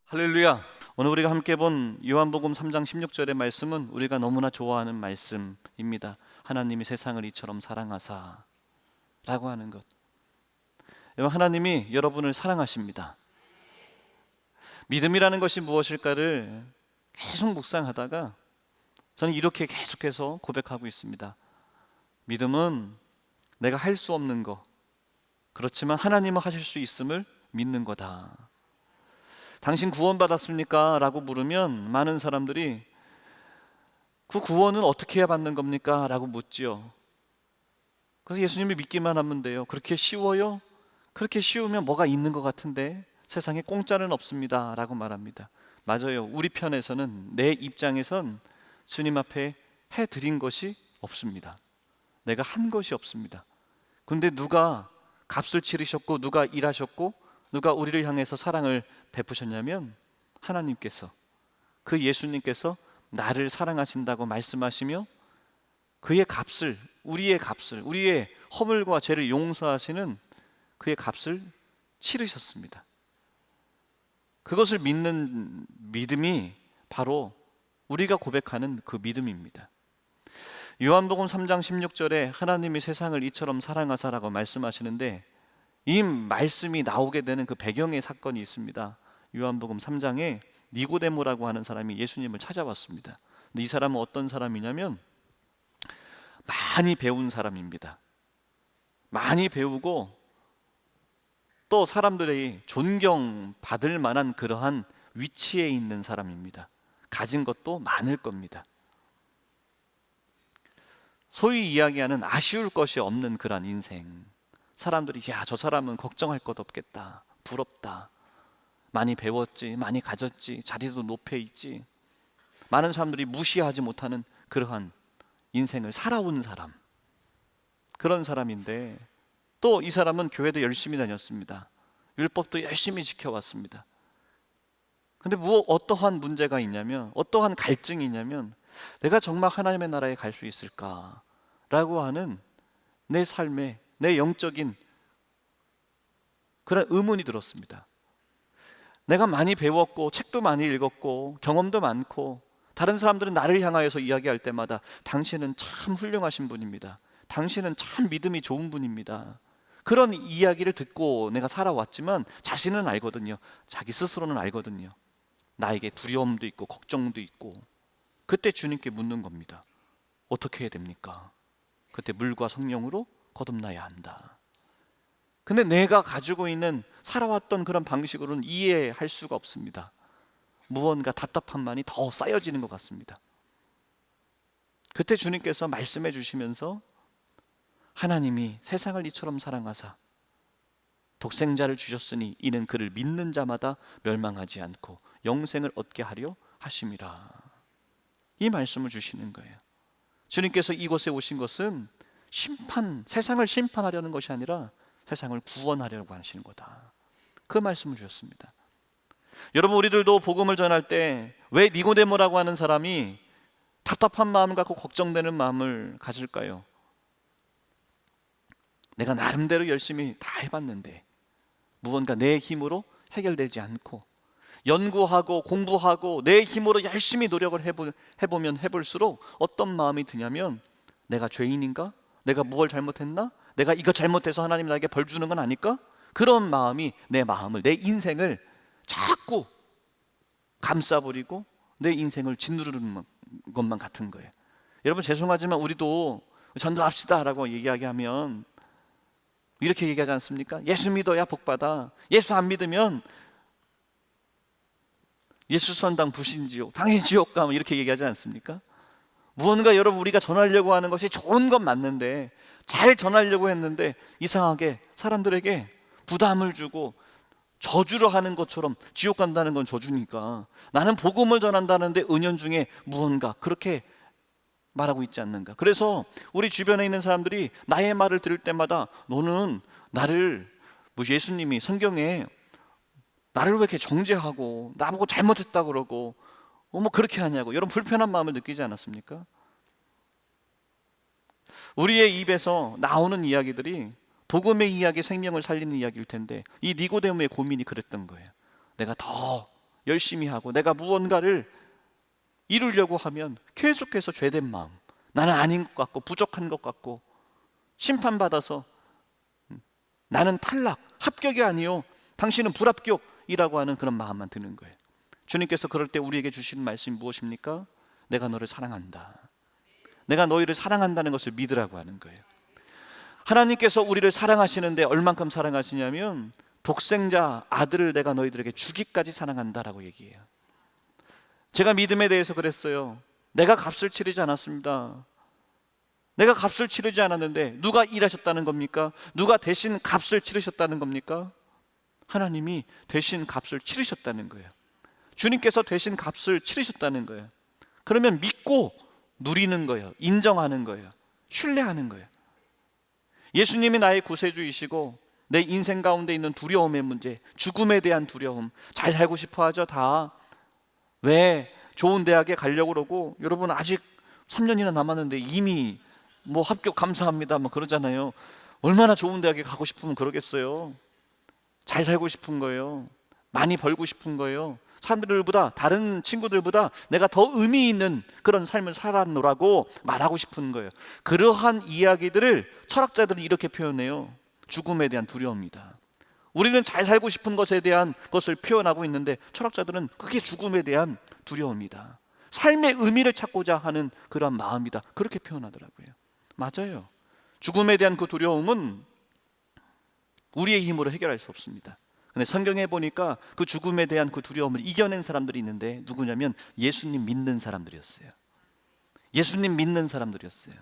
할렐루야. 오늘 우리가 함께 본 요한복음 3장 16절의 말씀은 우리가 너무나 좋아하는 말씀입니다. 하나님이 세상을 이처럼 사랑하사 라고 하는 것. 여러분, 하나님이 여러분을 사랑하십니다. 믿음이라는 것이 무엇일까를 계속 묵상하다가 저는 이렇게 계속해서 고백하고 있습니다. 믿음은 내가 할 수 없는 거, 그렇지만 하나님은 하실 수 있음을 믿는 거다. 당신 구원받았습니까? 라고 물으면 많은 사람들이 그 구원은 어떻게 해야 받는 겁니까? 라고 묻지요. 그래서 예수님이 믿기만 하면 돼요. 그렇게 쉬워요? 그렇게 쉬우면 뭐가 있는 것 같은데 세상에 공짜는 없습니다 라고 말합니다. 맞아요. 우리 편에서는, 내 입장에선 주님 앞에 해드린 것이 없습니다. 내가 한 것이 없습니다. 근데 누가 값을 치르셨고, 누가 일하셨고, 누가 우리를 향해서 사랑을 베푸셨냐면 하나님께서, 그 예수님께서 나를 사랑하신다고 말씀하시며 그의 값을, 우리의 값을, 우리의 허물과 죄를 용서하시는 그의 값을 치르셨습니다. 그것을 믿는 믿음이 바로 우리가 고백하는 그 믿음입니다. 요한복음 3장 16절에 하나님이 세상을 이처럼 사랑하사라고 말씀하시는데, 이 말씀이 나오게 되는 그 배경의 사건이 있습니다. 요한복음 3장에 니고데모라고 하는 사람이 예수님을 찾아왔습니다. 근데 이 사람은 어떤 사람이냐면 많이 배운 사람입니다. 많이 배우고 또 사람들이 존경받을 만한 그러한 위치에 있는 사람입니다. 가진 것도 많을 겁니다. 소위 이야기하는 아쉬울 것이 없는 그런 인생. 사람들이 야, 저 사람은 걱정할 것 없겠다, 부럽다, 많이 배웠지, 많이 가졌지, 자리도 높여 있지. 많은 사람들이 무시하지 못하는 그러한 인생을 살아온 사람, 그런 사람인데, 또 이 사람은 교회도 열심히 다녔습니다. 율법도 열심히 지켜왔습니다. 근데 어떠한 문제가 있냐면, 어떠한 갈증이 있냐면, 내가 정말 하나님의 나라에 갈 수 있을까라고 하는 내 삶의, 내 영적인 그런 의문이 들었습니다. 내가 많이 배웠고 책도 많이 읽었고 경험도 많고, 다른 사람들은 나를 향하여서 이야기할 때마다 당신은 참 훌륭하신 분입니다, 당신은 참 믿음이 좋은 분입니다, 그런 이야기를 듣고 내가 살아왔지만 자신은 알거든요. 자기 스스로는 알거든요. 나에게 두려움도 있고 걱정도 있고. 그때 주님께 묻는 겁니다. 어떻게 해야 됩니까? 그때 물과 성령으로 거듭나야 한다. 근데 내가 가지고 있는 살아왔던 그런 방식으로는 이해할 수가 없습니다. 무언가 답답함만이 더 쌓여지는 것 같습니다. 그때 주님께서 말씀해 주시면서 하나님이 세상을 이처럼 사랑하사 독생자를 주셨으니 이는 그를 믿는 자마다 멸망하지 않고 영생을 얻게 하려 하심이라. 이 말씀을 주시는 거예요. 주님께서 이곳에 오신 것은 세상을 심판하려는 것이 아니라 세상을 구원하려고 하시는 거다. 그 말씀을 주셨습니다. 여러분, 우리들도 복음을 전할 때 왜 니고데모라고 하는 사람이 답답한 마음을 갖고 걱정되는 마음을 가질까요? 내가 나름대로 열심히 다 해봤는데 무언가 내 힘으로 해결되지 않고, 연구하고 공부하고 내 힘으로 열심히 노력을 해보면 해볼수록 어떤 마음이 드냐면, 내가 죄인인가? 내가 무엇을 잘못했나? 내가 이거 잘못해서 하나님 나에게 벌 주는 건 아닐까? 그런 마음이 내 마음을, 내 인생을 자꾸 감싸버리고 내 인생을 짓누르는 것만 같은 거예요. 여러분, 죄송하지만 우리도 전도합시다 라고 얘기하면 이렇게 얘기하지 않습니까? 예수 믿어야 복받아. 예수 안 믿으면 예수 선당 불신지옥, 당신 지옥 가, 이렇게 얘기하지 않습니까? 무언가 여러분, 우리가 전하려고 하는 것이 좋은 건 맞는데, 잘 전하려고 했는데 이상하게 사람들에게 부담을 주고 저주를 하는 것처럼, 지옥 간다는 건 저주니까 나는 복음을 전한다는데 은연중에 무언가 그렇게 말하고 있지 않는가. 그래서 우리 주변에 있는 사람들이 나의 말을 들을 때마다 너는 나를, 예수님이 성경에 나를 왜 이렇게 정죄하고 나보고 잘못했다 그러고 뭐 그렇게 하냐고, 여러분 불편한 마음을 느끼지 않았습니까? 우리의 입에서 나오는 이야기들이 복음의 이야기, 생명을 살리는 이야기일 텐데 이 니고데모의 고민이 그랬던 거예요. 내가 더 열심히 하고 내가 무언가를 이루려고 하면 계속해서 죄된 마음, 나는 아닌 것 같고 부족한 것 같고 심판받아서 나는 탈락, 합격이 아니요 당신은 불합격이라고 하는 그런 마음만 드는 거예요. 주님께서 그럴 때 우리에게 주시는 말씀이 무엇입니까? 내가 너를 사랑한다. 내가 너희를 사랑한다는 것을 믿으라고 하는 거예요. 하나님께서 우리를 사랑하시는데 얼만큼 사랑하시냐면 독생자 아들을 내가 너희들에게 주기까지 사랑한다라고 얘기해요. 제가 믿음에 대해서 그랬어요. 내가 값을 치르지 않았습니다. 내가 값을 치르지 않았는데 누가 일하셨다는 겁니까? 누가 대신 값을 치르셨다는 겁니까? 하나님이 대신 값을 치르셨다는 거예요. 주님께서 대신 값을 치르셨다는 거예요. 그러면 믿고 누리는 거예요. 인정하는 거예요. 신뢰하는 거예요. 예수님이 나의 구세주이시고 내 인생 가운데 있는 두려움의 문제, 죽음에 대한 두려움, 잘 살고 싶어 하죠. 다. 왜 좋은 대학에 가려고 그러고, 여러분 아직 3년이나 남았는데 이미 뭐 합격 감사합니다 뭐 그러잖아요. 얼마나 좋은 대학에 가고 싶으면 그러겠어요. 잘 살고 싶은 거예요. 많이 벌고 싶은 거예요. 사람들보다, 다른 친구들보다 내가 더 의미 있는 그런 삶을 살아노라고 말하고 싶은 거예요. 그러한 이야기들을 철학자들은 이렇게 표현해요. 죽음에 대한 두려움이다. 우리는 잘 살고 싶은 것에 대한 것을 표현하고 있는데 철학자들은 그게 죽음에 대한 두려움이다. 삶의 의미를 찾고자 하는 그런 마음이다. 그렇게 표현하더라고요. 맞아요. 죽음에 대한 그 두려움은 우리의 힘으로 해결할 수 없습니다. 근데 성경에 보니까 그 죽음에 대한 그 두려움을 이겨낸 사람들이 있는데 누구냐면 예수님 믿는 사람들이었어요. 예수님 믿는 사람들이었어요.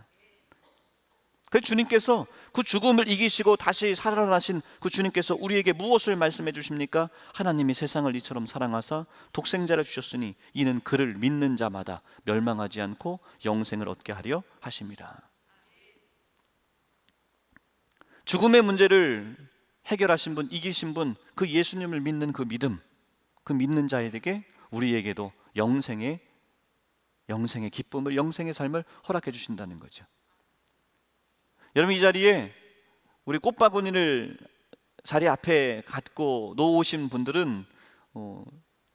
그래서 주님께서 그 죽음을 이기시고 다시 살아나신 그 주님께서 우리에게 무엇을 말씀해 주십니까? 하나님이 세상을 이처럼 사랑하사 독생자를 주셨으니 이는 그를 믿는 자마다 멸망하지 않고 영생을 얻게 하려 하심이라. 죽음의 문제를 해결하신 분, 이기신 분, 그 예수님을 믿는 그 믿음, 그 믿는 자에게 우리에게도 영생의 기쁨을, 영생의 삶을 허락해 주신다는 거죠. 여러분, 이 자리에 우리 꽃바구니를 자리 앞에 갖고 놓으신 분들은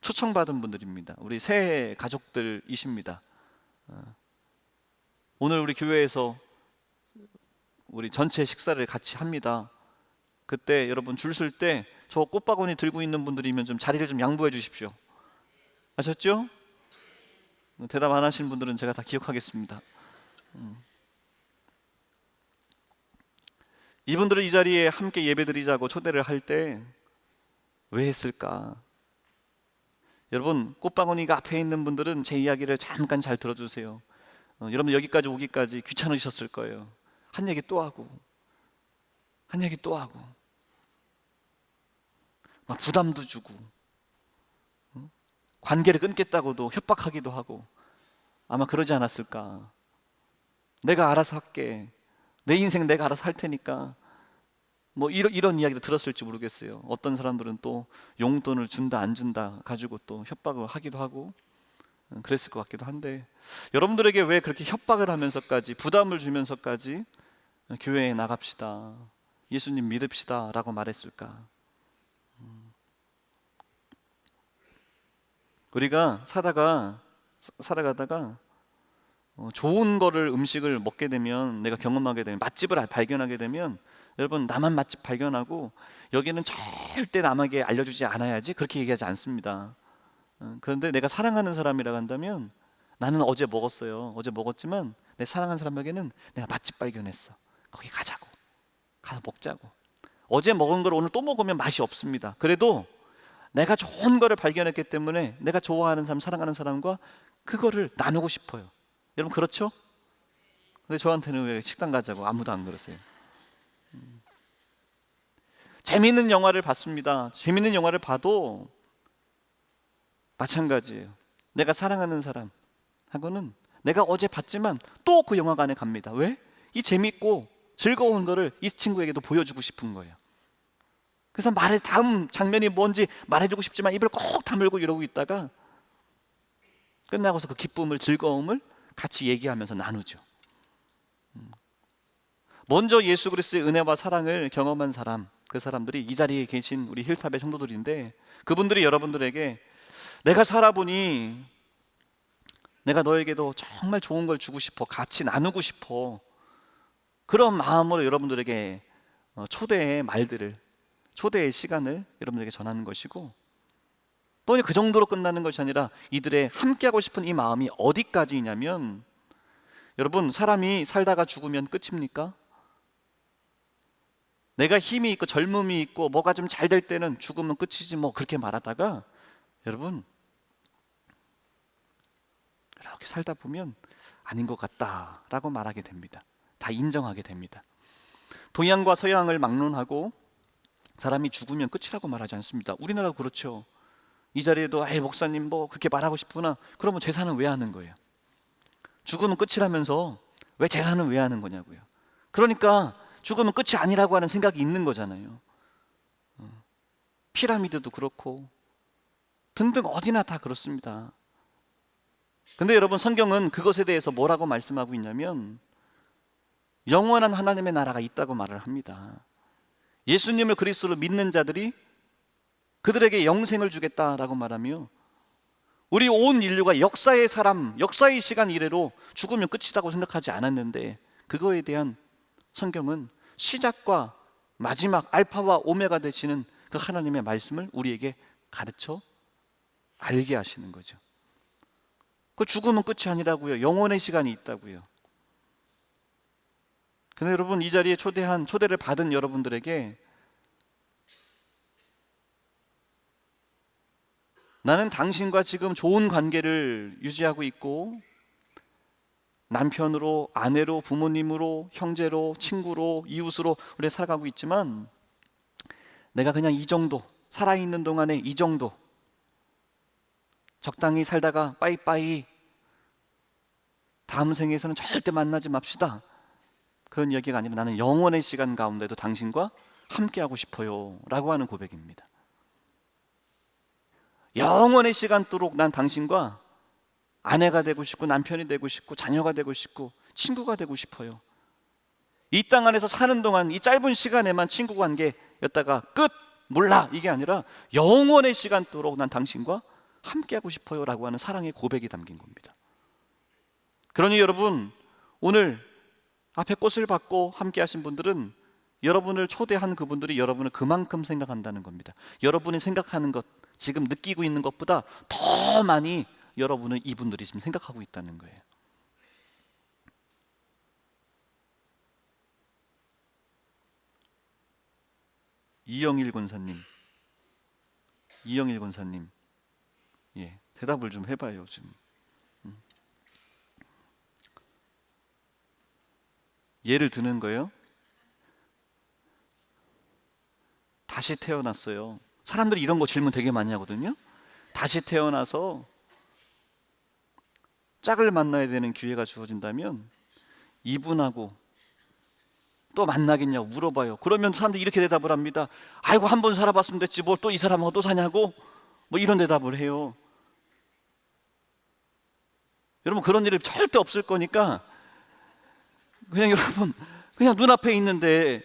초청받은 분들입니다. 우리 새 가족들이십니다. 오늘 우리 교회에서 우리 전체 식사를 같이 합니다. 그때 여러분 줄 설 때 저 꽃바구니 들고 있는 분들이면 좀 자리를 좀 양보해 주십시오. 아셨죠? 대답 안 하신 분들은 제가 다 기억하겠습니다. 이분들을 이 자리에 함께 예배드리자고 초대를 할 때 왜 했을까? 여러분, 꽃바구니가 앞에 있는 분들은 제 이야기를 잠깐 잘 들어주세요. 여러분 여기까지 오기까지 귀찮으셨을 거예요. 한 얘기 또 하고 한 얘기 또 하고 막 부담도 주고 관계를 끊겠다고도 협박하기도 하고 아마 그러지 않았을까. 내가 알아서 할게, 내 인생 내가 알아서 할 테니까 뭐 이런 이야기도 들었을지 모르겠어요. 어떤 사람들은 또 용돈을 준다 안 준다 가지고 또 협박을 하기도 하고 그랬을 것 같기도 한데, 여러분들에게 왜 그렇게 협박을 하면서까지 부담을 주면서까지 교회에 나갑시다, 예수님 믿읍시다 라고 말했을까? 우리가 살아가다가 좋은 거를, 음식을 먹게 되면, 내가 경험하게 되면, 맛집을 발견하게 되면, 여러분 나만 맛집 발견하고 여기는 절대 남에게 알려주지 않아야지 그렇게 얘기하지 않습니다. 그런데 내가 사랑하는 사람이라고 한다면, 나는 어제 먹었어요, 어제 먹었지만 내 사랑하는 사람에게는 내가 맛집 발견했어, 거기 가자고, 가서 먹자고. 어제 먹은 걸 오늘 또 먹으면 맛이 없습니다. 그래도 내가 좋은 거를 발견했기 때문에 내가 좋아하는 사람, 사랑하는 사람과 그거를 나누고 싶어요. 여러분 그렇죠? 근데 저한테는 왜 식당 가자고 아무도 안 그러세요? 재미있는 영화를 봤습니다. 재미있는 영화를 봐도 마찬가지예요. 내가 사랑하는 사람하고는 내가 어제 봤지만 또 그 영화관에 갑니다. 왜? 이 재밌고 즐거운 거를 이 친구에게도 보여주고 싶은 거예요. 그래서 다음 장면이 뭔지 말해주고 싶지만 입을 꼭 다물고 이러고 있다가 끝나고서 그 기쁨을, 즐거움을 같이 얘기하면서 나누죠. 먼저 예수 그리스도의 은혜와 사랑을 경험한 사람, 그 사람들이 이 자리에 계신 우리 힐탑의 성도들인데, 그분들이 여러분들에게 내가 살아보니 내가 너에게도 정말 좋은 걸 주고 싶어, 같이 나누고 싶어. 그런 마음으로 여러분들에게 초대의 말들을, 초대의 시간을 여러분들에게 전하는 것이고, 또 그 정도로 끝나는 것이 아니라 이들의 함께하고 싶은 이 마음이 어디까지냐면, 여러분, 사람이 살다가 죽으면 끝입니까? 내가 힘이 있고 젊음이 있고 뭐가 좀 잘 될 때는 죽으면 끝이지 뭐 그렇게 말하다가, 여러분 이렇게 살다 보면 아닌 것 같다라고 말하게 됩니다. 다 인정하게 됩니다. 동양과 서양을 막론하고 사람이 죽으면 끝이라고 말하지 않습니다. 우리나라도 그렇죠. 이 자리에도 아이 목사님 뭐 그렇게 말하고 싶구나. 그러면 제사는 왜 하는 거예요? 죽으면 끝이라면서 왜 제사는 왜 하는 거냐고요. 그러니까 죽으면 끝이 아니라고 하는 생각이 있는 거잖아요. 피라미드도 그렇고 등등 어디나 다 그렇습니다. 근데 여러분, 성경은 그것에 대해서 뭐라고 말씀하고 있냐면 영원한 하나님의 나라가 있다고 말을 합니다. 예수님을 그리스도로 믿는 자들이 그들에게 영생을 주겠다라고 말하며, 우리 온 인류가 역사의 사람, 역사의 시간 이래로 죽으면 끝이라고 생각하지 않았는데, 그거에 대한 성경은 시작과 마지막 알파와 오메가 되시는 그 하나님의 말씀을 우리에게 가르쳐 알게 하시는 거죠. 그 죽으면 끝이 아니라고요. 영원의 시간이 있다고요. 근데 여러분, 이 자리에 초대를 받은 여러분들에게 나는 당신과 지금 좋은 관계를 유지하고 있고, 남편으로, 아내로, 부모님으로, 형제로, 친구로, 이웃으로 우리가 살아가고 있지만, 내가 그냥 이 정도, 살아있는 동안에 이 정도 적당히 살다가 빠이빠이, 다음 생에서는 절대 만나지 맙시다, 그런 이야기가 아니라 나는 영원의 시간 가운데도 당신과 함께하고 싶어요 라고 하는 고백입니다. 영원의 시간도록 난 당신과 아내가 되고 싶고, 남편이 되고 싶고, 자녀가 되고 싶고, 친구가 되고 싶어요. 이 땅 안에서 사는 동안 이 짧은 시간에만 친구 관계였다가 끝! 몰라! 이게 아니라 영원의 시간도록 난 당신과 함께하고 싶어요 라고 하는 사랑의 고백이 담긴 겁니다. 그러니 여러분, 오늘 앞에 꽃을 받고 함께 하신 분들은 여러분을 초대한 그분들이 여러분을 그만큼 생각한다는 겁니다. 여러분이 생각하는 것, 지금 느끼고 있는 것보다 더 많이 여러분은 이분들이 지금 생각하고 있다는 거예요. 이영일 권사님, 예, 대답을 좀 해봐요 지금. 예를 드는 거예요. 다시 태어났어요. 사람들이 이런 거 질문 되게 많이 하거든요. 다시 태어나서 짝을 만나야 되는 기회가 주어진다면 이분하고 또 만나겠냐고 물어봐요. 그러면 사람들이 이렇게 대답을 합니다. 아이고, 한 번 살아봤으면 됐지 뭘 또 이 사람하고 또 사냐고, 뭐 이런 대답을 해요. 여러분, 그런 일이 절대 없을 거니까 그냥 여러분, 그냥 눈앞에 있는데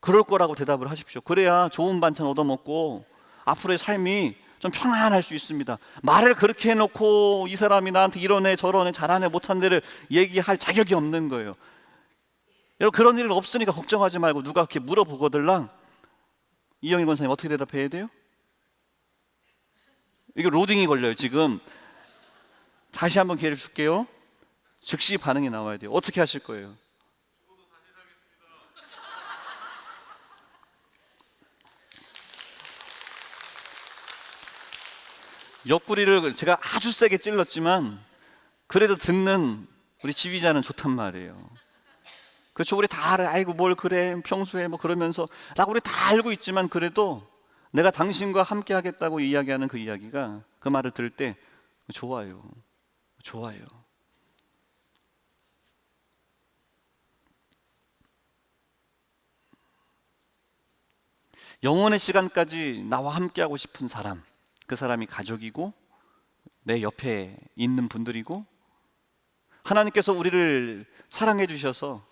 그럴 거라고 대답을 하십시오. 그래야 좋은 반찬 얻어먹고 앞으로의 삶이 좀 평안할 수 있습니다. 말을 그렇게 해놓고 이 사람이 나한테 이러네 저러네 잘하네 못한 데를 얘기할 자격이 없는 거예요. 여러분, 그런 일은 없으니까 걱정하지 말고 누가 이렇게 물어보거들랑 이영일 권사님 어떻게 대답해야 돼요? 이거 로딩이 걸려요 지금. 다시 한번 기회를 줄게요. 즉시 반응이 나와야 돼요. 어떻게 하실 거예요? 옆구리를 제가 아주 세게 찔렀지만 그래도 듣는 우리 지휘자는 좋단 말이에요. 그렇죠? 우리 다 알아요. 아이고 뭘 그래 평소에 뭐 그러면서 라고 우리 다 알고 있지만, 그래도 내가 당신과 함께 하겠다고 이야기하는 그 이야기가, 그 말을 들을 때 좋아요. 영원의 시간까지 나와 함께하고 싶은 사람, 그 사람이 가족이고 내 옆에 있는 분들이고, 하나님께서 우리를 사랑해 주셔서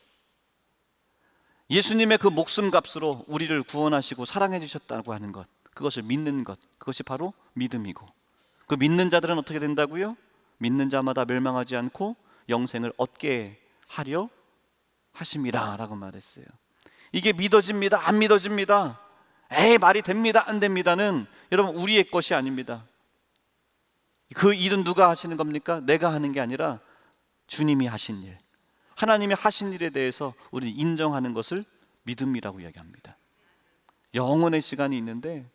예수님의 그 목숨값으로 우리를 구원하시고 사랑해 주셨다고 하는 것, 그것을 믿는 것, 그것이 바로 믿음이고, 그 믿는 자들은 어떻게 된다고요? 믿는 자마다 멸망하지 않고 영생을 얻게 하려 하심이라 라고 말했어요. 이게 믿어집니다, 안 믿어집니다, 에이 말이 됩니다, 안 됩니다는 여러분 우리의 것이 아닙니다. 그 일은 누가 하시는 겁니까? 내가 하는 게 아니라 주님이 하신 일, 하나님이 하신 일에 대해서 우리는 인정하는 것을 믿음이라고 이야기합니다. 영원의 시간이 있는데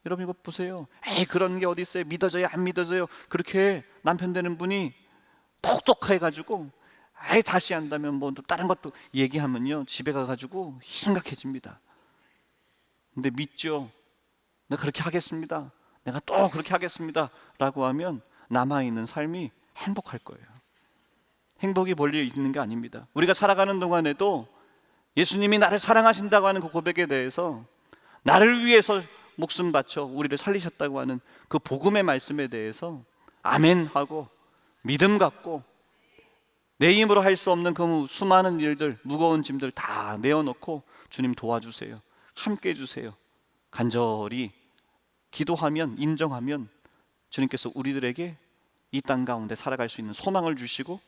여러분 이거 보세요. 에이 그런 게 어디 있어요? 믿어져요, 안 믿어져요? 그렇게 남편 되는 분이 똑똑해가지고 에이 다시 한다면 뭐 또 다른 것도 얘기하면요 집에 가가지고 심각해집니다. 근데 믿죠. 내가 그렇게 하겠습니다, 내가 또 그렇게 하겠습니다 라고 하면 남아있는 삶이 행복할 거예요. 행복이 멀리 있는 게 아닙니다. 우리가 살아가는 동안에도 예수님이 나를 사랑하신다고 하는 그 고백에 대해서, 나를 위해서 목숨 바쳐 우리를 살리셨다고 하는 그 복음의 말씀에 대해서 아멘 하고 믿음 갖고 내 힘으로 할 수 없는 그 수많은 일들, 무거운 짐들 다 내어놓고 주님 도와주세요, 함께 해주세요 간절히 기도하면, 인정하면 주님께서 우리들에게 이 땅 가운데 살아갈 수 있는 소망을 주시고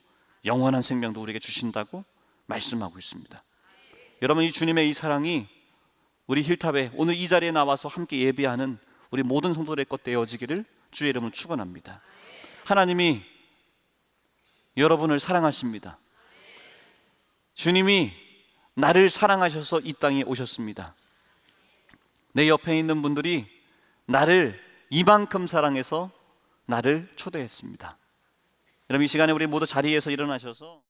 영원한 생명도 우리에게 주신다고 말씀하고 있습니다. 여러분 이 주님의 이 사랑이 우리 힐탑에 오늘 이 자리에 나와서 함께 예배하는 우리 모든 성도들의 것 되어지기를 주의 이름으로 축원합니다. 하나님이 여러분을 사랑하십니다. 주님이 나를 사랑하셔서 이 땅에 오셨습니다. 내 옆에 있는 분들이 나를 이만큼 사랑해서 나를 초대했습니다. 여러분 이 시간에 우리 모두 자리에서 일어나셔서